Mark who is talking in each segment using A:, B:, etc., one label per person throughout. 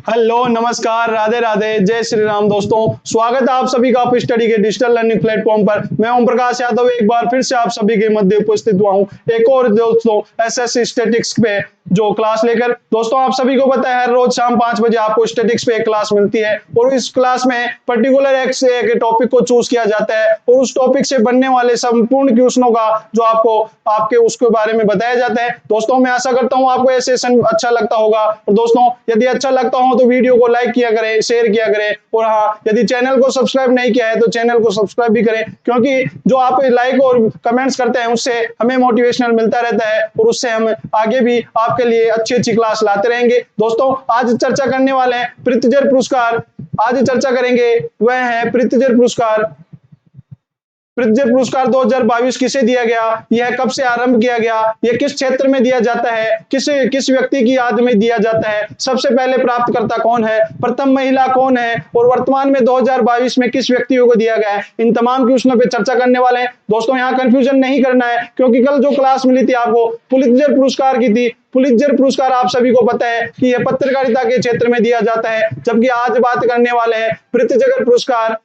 A: Hello, नमस्कार, राधे राधे, जय श्री राम। दोस्तों, स्वागत है आप सभी का आप स्टडी के डिजिटल लर्निंग प्लेटफॉर्म पर। मैं ओम प्रकाश यादव एक बार फिर से आप सभी के मध्य उपस्थित हुआ हूं एक और दोस्तों एसएससी स्टैटिक्स पे जो क्लास लेकर। दोस्तों, आप सभी को पता है हर रोज शाम 5 बजे आपको स्टैटिक्स पे एक क्लास मिलती है और इस क्लास में पर्टिकुलर एक टॉपिक को चूज किया जाता है और उस टॉपिक से बनने वाले संपूर्ण क्वेश्चनों का जो आपको आपके उसके बारे में बताया जाता है। दोस्तों, मैं आशा करता हूं आपको ये सेशन अच्छा लगता होगा और दोस्तों यदि अच्छा लगता हो तो वीडियो को लाइक किया करें, शेयर किया करें और हाँ, यदि चैनल को सब्सक्राइब नहीं किया है तो चैनल को सब्सक्राइब भी करें, क्योंकि जो आप लाइक और कमेंट्स करते हैं उससे हमें मोटिवेशनल मिलता रहता है और उससे हम आगे भी आपके लिए अच्छी अच्छी क्लास लाते रहेंगे। दोस्तों, आज चर्चा करने वाले हैं प्रित्जर पुरस्कार। आज चर्चा करेंगे वह है प्रित्जर पुरस्कार। प्रित्जर पुरस्कार 2022 किसे दिया गया, यह कब से आरंभ किया गया, यह किस क्षेत्र में दिया जाता है, किस व्यक्ति की याद में दिया जाता है, सबसे पहले प्राप्तकर्ता कौन है, प्रथम महिला कौन है और वर्तमान में 2022 में किस व्यक्तियों को दिया गया है, इन तमाम क्वेश्चनों पे चर्चा करने वाले हैं। दोस्तों, यहाँ कंफ्यूजन नहीं करना है, क्योंकि कल जो क्लास मिली थी आपको पुलित्जर पुरस्कार की थी। पुलित्जर पुरस्कार आप सभी को पता है कि यह पत्रकारिता के क्षेत्र में दिया जाता है, जबकि आज बात करने वाले हैं प्रित्जर पुरस्कार।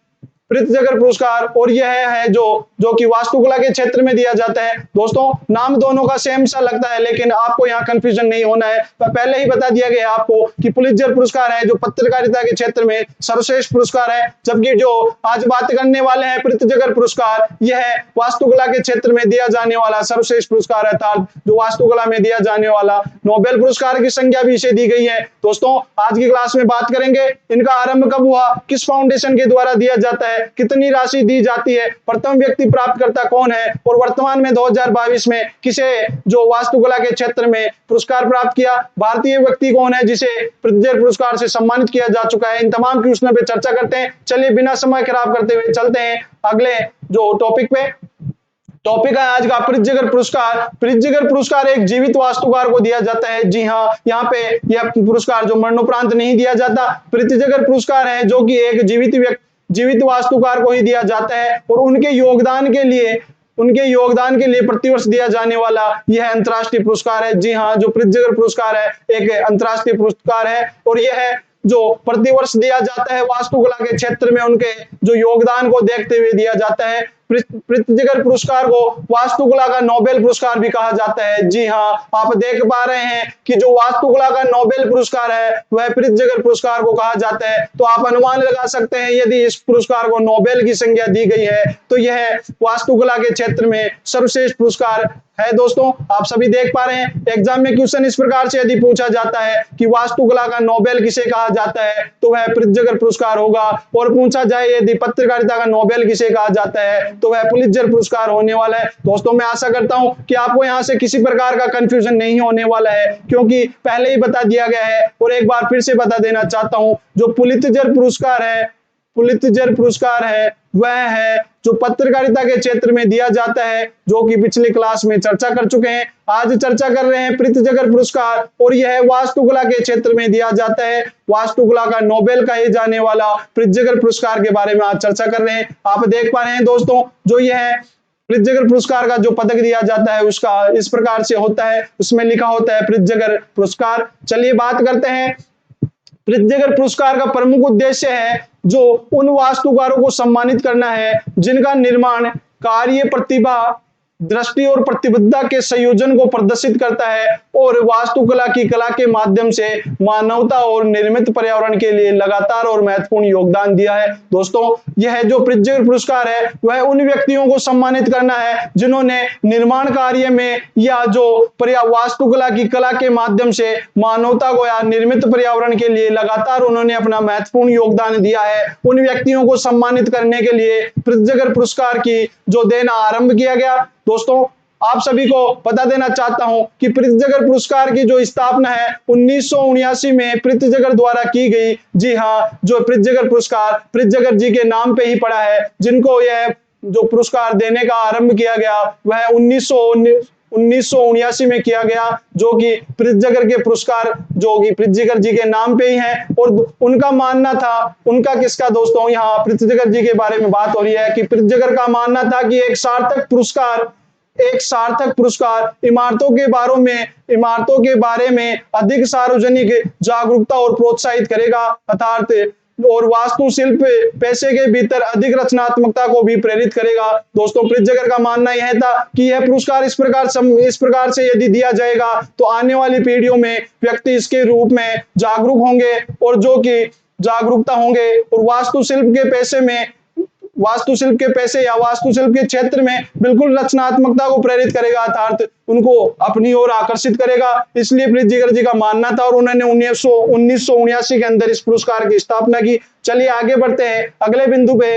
A: प्रित्जर पुरस्कार और यह है जो कि वास्तुकला के क्षेत्र में दिया जाता है। दोस्तों, नाम दोनों का सेम सा लगता है, लेकिन आपको यहाँ कंफ्यूजन नहीं होना है। तो पहले ही बता दिया गया आपको कि पुलित्जर पुरस्कार है जो पत्रकारिता के क्षेत्र में सर्वश्रेष्ठ पुरस्कार है, जबकि जो आज बात करने वाले हैं प्रित्जर पुरस्कार, यह वास्तुकला के क्षेत्र में दिया जाने वाला सर्वश्रेष्ठ पुरस्कार है, अर्थात जो वास्तुकला में दिया जाने वाला नोबेल पुरस्कार की संज्ञा भी इसे दी गई है। दोस्तों, आज की क्लास में बात करेंगे इनका आरंभ कब हुआ, किस फाउंडेशन के द्वारा दिया जाता है, कितनी राशि दी जाती है, प्रथम व्यक्ति प्राप्तकर्ता कौन है और वर्तमान में 2022 में किसे जो वास्तुकला के क्षेत्र में पुरस्कार प्राप्त किया, भारतीय व्यक्ति कौन है जिसे प्रित्जर पुरस्कार से सम्मानित किया जा चुका है। इन तमाम क्वेश्चनों पे चर्चा करते हैं। चलिए बिना समय खराब करते हुए चलते हैं अगले जो टॉपिक पे। टॉपिक है आज का प्रित्जर पुरस्कार। प्रित्जर पुरस्कार एक जीवित वास्तुकार को दिया जाता है। जी हाँ, यहाँ पे यह पुरस्कार जो मरणोपरांत नहीं दिया जाता। प्रित्जर पुरस्कार है जो कि एक जीवित वास्तुकार को ही दिया जाता है और उनके योगदान के लिए प्रतिवर्ष दिया जाने वाला यह अंतर्राष्ट्रीय पुरस्कार है। जी हाँ, जो प्रित्जर पुरस्कार है एक अंतर्राष्ट्रीय पुरस्कार है और यह जो प्रतिवर्ष दिया जाता है वास्तुकला के क्षेत्र में उनके जो योगदान को देखते हुए दिया जाता है। प्रित्जर पुरस्कार को वास्तुकला का नोबेल पुरस्कार भी कहा जाता है। जी हाँ, आप देख पा रहे हैं कि जो वास्तुकला का नोबेल पुरस्कार है वह प्रित्जर पुरस्कार को कहा जाता है। तो आप अनुमान लगा सकते हैं यदि इस पुरस्कार को नोबेल की संज्ञा दी गई है तो यह वास्तुकला के क्षेत्र में सर्वश्रेष्ठ पुरस्कार है। दोस्तों, आप सभी देख पा रहे हैं एग्जाम में क्वेश्चन इस प्रकार से यदि पूछा जाता है कि वास्तुकला का नोबेल किसे कहा जाता है तो वह प्रित्जर पुरस्कार होगा, और पूछा जाए यदि पत्रकारिता का नोबेल किसे कहा जाता है तो वह पुलित्जर पुरस्कार होने वाला है। दोस्तों, मैं आशा करता हूं कि आपको यहां से किसी प्रकार का कंफ्यूजन नहीं होने वाला है, क्योंकि पहले ही बता दिया गया है और एक बार फिर से बता देना चाहता हूं। जो पुलित्जर पुरस्कार है वह है जो पत्रकारिता के क्षेत्र में दिया जाता है, जो कि पिछली क्लास में चर्चा कर चुके हैं। आज चर्चा कर रहे हैं प्रित्जर पुरस्कार और यह वास्तुकला के क्षेत्र में दिया जाता है। वास्तुकला का नोबेल कहे जाने वाला प्रित्जर पुरस्कार के बारे में आज चर्चा कर रहे हैं। आप देख पा रहे हैं दोस्तों, जो यह प्रित्जर पुरस्कार का जो पदक दिया जाता है उसका इस प्रकार से होता है, उसमें लिखा होता है प्रित्जर पुरस्कार। चलिए बात करते हैं। प्रित्जर पुरस्कार का प्रमुख उद्देश्य है जो उन वास्तुकारों को सम्मानित करना है जिनका निर्माण कार्य प्रतिभा, दृष्टि और प्रतिबद्धता के संयोजन को प्रदर्शित करता है और वास्तुकला की कला के माध्यम से मानवता और निर्मित पर्यावरण के लिए लगातार और महत्वपूर्ण योगदान दिया है। दोस्तों, यह जो प्रित्जर पुरस्कार है वह उन व्यक्तियों को सम्मानित करना है जिन्होंने निर्माण कार्य में या जो वास्तुकला की कला के माध्यम से मानवता को या निर्मित पर्यावरण के लिए लगातार उन्होंने अपना महत्वपूर्ण योगदान दिया है। उन व्यक्तियों को सम्मानित करने के लिए प्रित्जर पुरस्कार की जो देना आरंभ किया गया। दोस्तों, आप सभी को बता देना चाहता हूं कि प्रित्जर पुरस्कार की जो स्थापना है 1979 में प्रित्जर द्वारा की गई। जी हाँ, जो प्रित्जर पुरस्कार प्रित्जर जी के नाम पे ही पड़ा है, जिनको यह जो पुरस्कार देने का आरंभ किया गया वह 1979 में किया गया, जो कि प्रित्जर के पुरस्कार जो कि प्रित्जर जी के नाम पे ही हैं। और उनका मानना था, उनका किसका दोस्तों, यहाँ प्रित्जर जी के बारे में बात हो रही है कि प्रित्जर का मानना था कि एक एक सार्थक पुरस्कार इमारतों के बारे में अधिक सार्वजनिक जागरूकता और प्रोत्साहित करेगा, अर्थात और वास्तुशिल्प पैसे के भीतर अधिक रचनात्मकता को भी प्रेरित करेगा। दोस्तों प्रित्जगर का मानना यह था कि यह पुरस्कार इस प्रकार से यदि दिया जाएगा तो आने वाली पीढ़ियों में व्यक्ति इसके रूप में जागरूक होंगे और जो कि जागरूकता होंगे और वास्तुशिल्प के पैसे या वास्तुशिल्प के क्षेत्र में बिल्कुल रचनात्मकता को प्रेरित करेगा, अर्थात उनको अपनी ओर आकर्षित करेगा। इसलिए प्रित्जगर जी का मानना था और उन्होंने 1979 के अंदर इस पुरस्कार की स्थापना की। चलिए आगे बढ़ते हैं अगले बिंदु पे।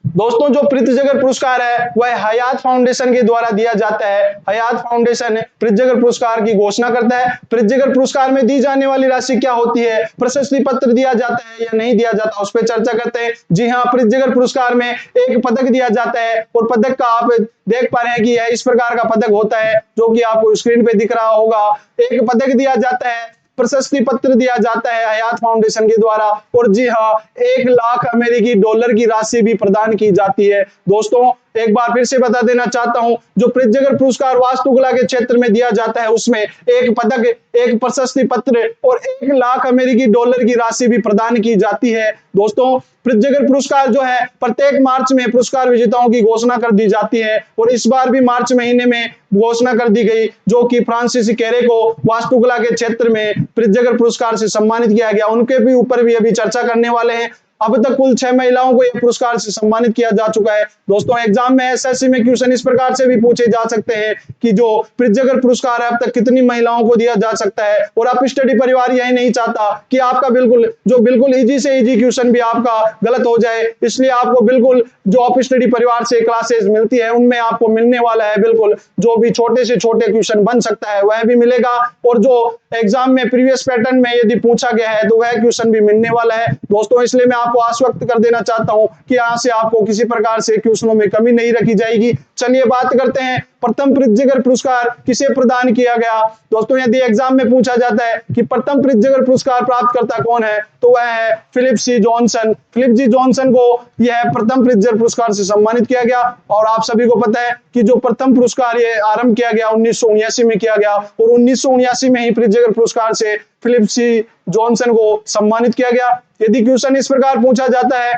A: दोस्तों जो प्रित्जगर पुरस्कार है वह हयात फाउंडेशन के द्वारा दिया जाता है। हयात फाउंडेशन प्रित्जगर पुरस्कार की घोषणा करता है। प्रित्जगर पुरस्कार में दी जाने वाली राशि क्या होती है, प्रशस्ति पत्र दिया जाता है या नहीं दिया जाता, उस पर चर्चा करते हैं। जी हाँ, प्रित्जगर पुरस्कार में एक पदक दिया जाता है और पदक का आप देख पा रहे हैं कि यह इस प्रकार का पदक होता है जो कि आपको स्क्रीन पे दिख रहा होगा। एक पदक दिया जाता है, प्रशस्ति पत्र दिया जाता है हयात फाउंडेशन के द्वारा और जी हाँ, 1 लाख अमेरिकी डॉलर की राशि भी प्रदान की जाती है। दोस्तों एक बार फिर से बता देना चाहता हूं, जो प्रित्जगर पुरस्कार वास्तुकला के क्षेत्र में दिया जाता है उसमें एक पदक, एक प्रशस्ति पत्र और 1 लाख अमेरिकी डॉलर की राशि भी प्रदान की जाती है। दोस्तों प्रित्जगर पुरस्कार जो है प्रत्येक मार्च में पुरस्कार विजेताओं की घोषणा कर दी जाती है और इस बार भी मार्च महीने में घोषणा कर दी गई, जो कि फ्रांसिस कैरे को वास्तुकला के क्षेत्र में प्रित्जगर पुरस्कार से सम्मानित किया गया। उनके भी ऊपर भी अभी चर्चा करने वाले हैं। अब तक कुल 6 महिलाओं को यह पुरस्कार से सम्मानित किया जा चुका है। दोस्तों एग्जाम में एसएससी में क्वेश्चन इस प्रकार से भी पूछे जा सकते हैं कि जो प्रित्जगर पुरस्कार है अब तक कितनी महिलाओं को दिया जा सकता है, और आप स्टडी परिवार यही नहीं चाहता कि आपका बिल्कुल इजी से इजी क्वेश्चन भी आपका गलत हो जाए, इसलिए आपको बिल्कुल जो आप स्टडी परिवार से क्लासेस मिलती है उनमें आपको मिलने वाला है, बिल्कुल जो भी छोटे से छोटे क्वेश्चन बन सकता है वह भी मिलेगा, और जो एग्जाम में प्रीवियस पैटर्न में यदि पूछा गया है तो वह क्वेश्चन भी मिलने वाला है। दोस्तों इसलिए मैं आपको आश्वस्त कर देना चाहता हूं कि यहां से आपको किसी प्रकार से क्वेश्चनों में कमी नहीं रखी जाएगी। चलिए बात करते हैं प्रथम प्रित्जगर पुरस्कार किसे प्रदान किया गया। दोस्तों यदि एग्जाम में पूछा जाता है कि प्रथम प्रित्जगर पुरस्कार प्राप्तकर्ता कौन है तो वह है फिलिप सी जॉनसन। फिलिप जी जॉनसन को यह प्रथम प्रित्जगर पुरस्कार से सम्मानित किया गया, और आप सभी को पता है कि जो प्रथम पुरस्कार ये आरंभ किया गया 1979 में किया गया, और 1979 में ही प्रित्जगर पुरस्कार से फिलिप सी जॉनसन को सम्मानित किया गया। यदि क्वेश्चन इस प्रकार पूछा जाता है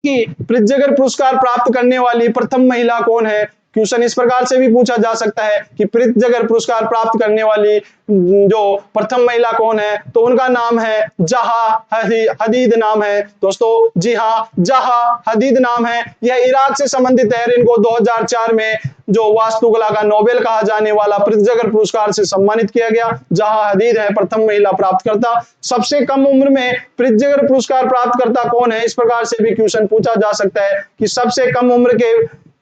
A: कि प्रित्जगर पुरस्कार प्राप्त करने वाली प्रथम महिला कौन है, क्वेश्चन इस प्रकार से भी पूछा जा सकता है कि प्रित्जगर पुरस्कार प्राप्त करने वाली जो प्रथम महिला कौन है, तो उनका नाम है जहा हदीद नाम है। दोस्तों जी हाँ, जहा हदीद नाम है। यह इराक से संबंधित है। इनको 2004 में जो वास्तुकला का नोबेल कहा जाने वाला प्रित्जगर पुरस्कार से सम्मानित किया गया। जहा हदीद है प्रथम महिला प्राप्तकर्ता। सबसे कम उम्र में प्रित्जगर पुरस्कार प्राप्तकर्ता कौन है, इस प्रकार से भी क्वेश्चन पूछा जा सकता है कि सबसे कम उम्र के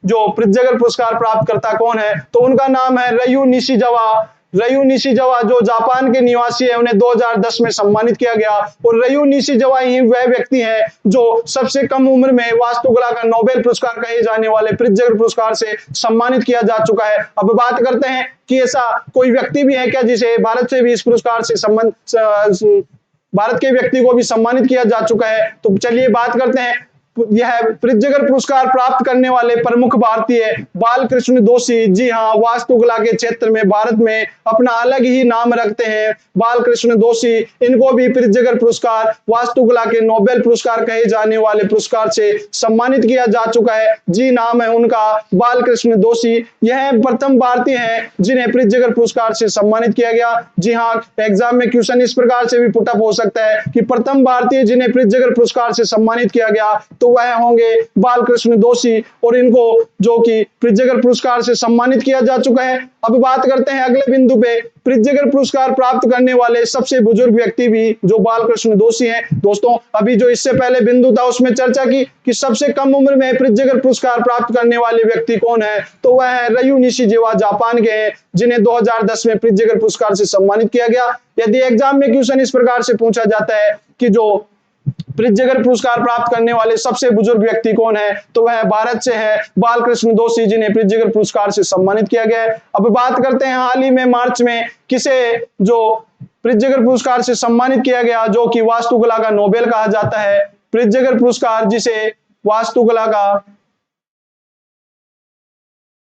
A: जो प्रित्जगर पुरस्कार प्राप्तकर्ता कौन है, तो उनका नाम है रयू निशिजावा जो जापान के निवासी है, उन्हें 2010 में सम्मानित किया गया। और रयू निशिजावा ही वह व्यक्ति है जो सबसे कम उम्र में वास्तुकला का नोबेल पुरस्कार कहे जाने वाले प्रित्जगर पुरस्कार से सम्मानित किया जा चुका है। अब बात करते हैं कि ऐसा कोई व्यक्ति भी है क्या जिसे भारत से भी इस पुरस्कार से भारत के व्यक्ति को भी सम्मानित किया जा चुका है। तो चलिए बात करते हैं। यह प्रित्जगर पुरस्कार प्राप्त करने वाले प्रमुख भारतीय बालकृष्ण दोषी, जी हाँ, वास्तुकला के क्षेत्र में भारत में अपना अलग ही नाम रखते हैं। बालकृष्ण दोषी, इनको भी प्रित्जगर पुरस्कार वास्तुकला के नोबेल पुरस्कार कहे जाने वाले पुरस्कार से सम्मानित किया जा चुका है। जी नाम है उनका बालकृष्ण दोषी। यह प्रथम भारतीय हैं जिन्हें प्रित्जगर पुरस्कार से सम्मानित किया गया। जी हाँ, एग्जाम में क्वेश्चन इस प्रकार से भी पुटअप हो सकता है कि प्रथम भारतीय जिन्हें प्रित्जगर पुरस्कार से सम्मानित किया गया तो वह होंगे बालकृष्ण दोषी, और इनको जो कि प्रित्जगर पुरस्कार से सम्मानित किया जा चुका है। अब बात करते हैं अगले बिंदु पे, प्रित्जगर पुरस्कार प्राप्त करने वाले सबसे बुजुर्ग व्यक्ति भी जो बालकृष्ण दोषी हैं। दोस्तों अभी जो इससे पहले बिंदु था उसमें चर्चा की कि सबसे कम उम्र में प्रित्जगर पुरस्कार प्राप्त करने वाले व्यक्ति कौन है, तो वह है रयू निशिजावा, जापान के हैं, जिन्हें 2010 में प्रित्जगर पुरस्कार से सम्मानित किया गया। यदि एग्जाम में क्वेश्चन इस प्रकार से पूछा जाता है कि जो प्रित्जगर पुरस्कार प्राप्त करने वाले सबसे बुजुर्ग व्यक्ति कौन है, तो वह भारत से है बालकृष्ण दोषी, जिन्हें प्रित्जगर पुरस्कार से सम्मानित किया गया है। अब बात करते हैं हाल ही में मार्च में किसे जो प्रित्जगर पुरस्कार से सम्मानित किया गया, जो कि वास्तुकला का नोबेल कहा जाता है। प्रित्जगर पुरस्कार जिसे वास्तुकला का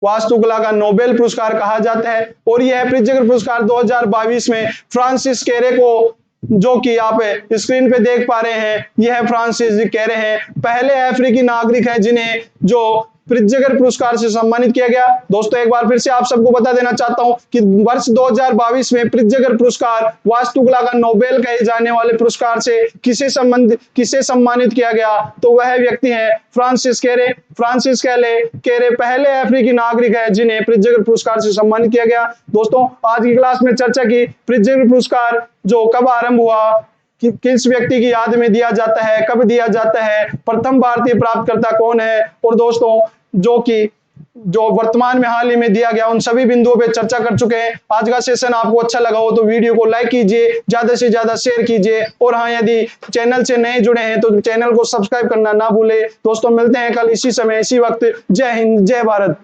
A: वास्तुकला का नोबेल पुरस्कार कहा जाता है। और यह प्रित्जकर पुरस्कार 2022 में फ्रांसिस कैरे को, जो कि आप स्क्रीन पे देख पा रहे हैं, यह फ्रांसिस कैरे हैं, पहले अफ्रीकी नागरिक हैं जिन्हें जो प्रित्जकर पुरस्कार से सम्मानित किया गया। दोस्तों एक बार फिर से आप सबको बता देना चाहता हूं कि वर्ष 2022 में प्रित्जकर पुरस्कार, वास्तुकला का नोबेल कहे जाने वाले पुरस्कार से किसे सम्मानित किया गया, तो वह व्यक्ति है फ्रांसिस कैरे। फ्रांसिस कैरे पहले अफ्रीकी नागरिक है जिन्हें प्रित्जकर पुरस्कार से सम्मानित किया गया। दोस्तों आज की क्लास में चर्चा की प्रित्जकर पुरस्कार जो कब आरंभ हुआ, किस व्यक्ति की याद में दिया जाता है, कब दिया जाता है, प्रथम भारतीय प्राप्तकर्ता कौन है, और दोस्तों जो वर्तमान में हाल ही में दिया गया, उन सभी बिंदुओं पे चर्चा कर चुके हैं। आज का सेशन आपको अच्छा लगा हो तो वीडियो को लाइक कीजिए, ज्यादा से ज्यादा शेयर कीजिए, और हाँ यदि चैनल से नए जुड़े हैं तो चैनल को सब्सक्राइब करना ना भूले। दोस्तों मिलते हैं कल इसी समय इसी वक्त। जय हिंद, जय भारत।